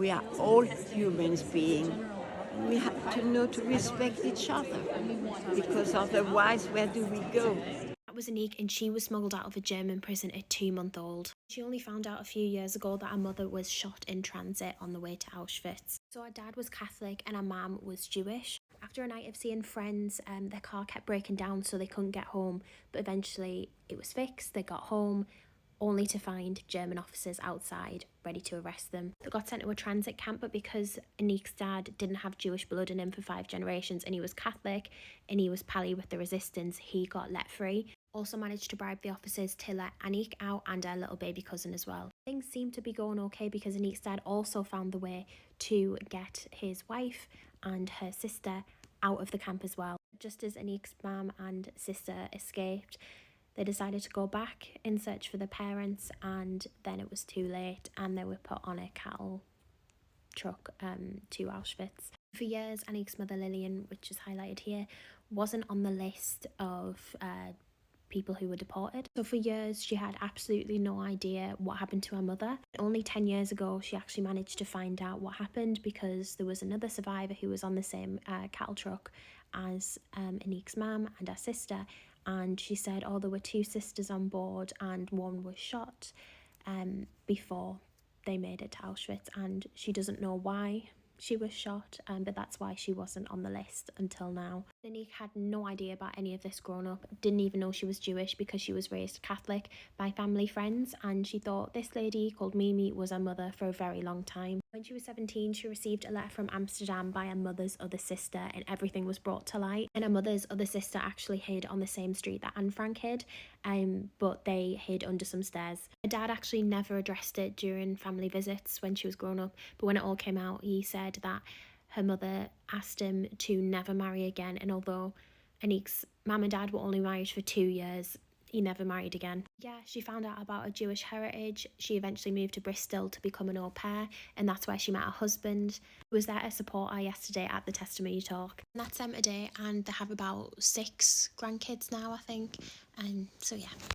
We are all humans beings. We have to know to respect each other, because otherwise, where do we go? That was Anik, and she was smuggled out of a German prison at 2 months old. She only found out a few years ago that her mother was shot in transit on the way to Auschwitz. So her dad was Catholic and her mum was Jewish. After a night of seeing friends, their car kept breaking down so they couldn't get home, but eventually it was fixed. They got home, only to find German officers outside ready to arrest them. They got sent to a transit camp, but because Anik's dad didn't have Jewish blood in him for 5 generations and he was Catholic and he was pally with the resistance, he got let free. Also managed to bribe the officers to let Anik out and her little baby cousin as well. Things seemed to be going okay because Anik's dad also found the way to get his wife and her sister out of the camp as well. Just as Anik's mum and sister escaped, they decided to go back in search for the parents, and then it was too late and they were put on a cattle truck to Auschwitz. For years, Anik's mother Lillian, which is highlighted here, wasn't on the list of people who were deported. So for years, she had absolutely no idea what happened to her mother. Only 10 years ago, she actually managed to find out what happened because there was another survivor who was on the same cattle truck as Anik's mum and her sister. And she said, oh, there were 2 sisters on board and one was shot before they made it to Auschwitz. And she doesn't know why she was shot, but that's why she wasn't on the list until now. Anik had no idea about any of this growing up, didn't even know she was Jewish because she was raised Catholic by family friends, and she thought this lady called Mimi was her mother for a very long time. When she was 17, she received a letter from Amsterdam by her mother's other sister, and everything was brought to light. And her mother's other sister actually hid on the same street that Anne Frank hid, but they hid under some stairs. Her dad actually never addressed it during family visits when she was growing up, but when it all came out, he said that her mother asked him to never marry again, and although Anik's mum and dad were only married for 2 years, he never married again. Yeah, she found out about her Jewish heritage. She eventually moved to Bristol to become an au pair, and that's where she met her husband, who was there to support her yesterday at the testimony talk. And that's them today, and they have about 6 grandkids now, I think. And so yeah.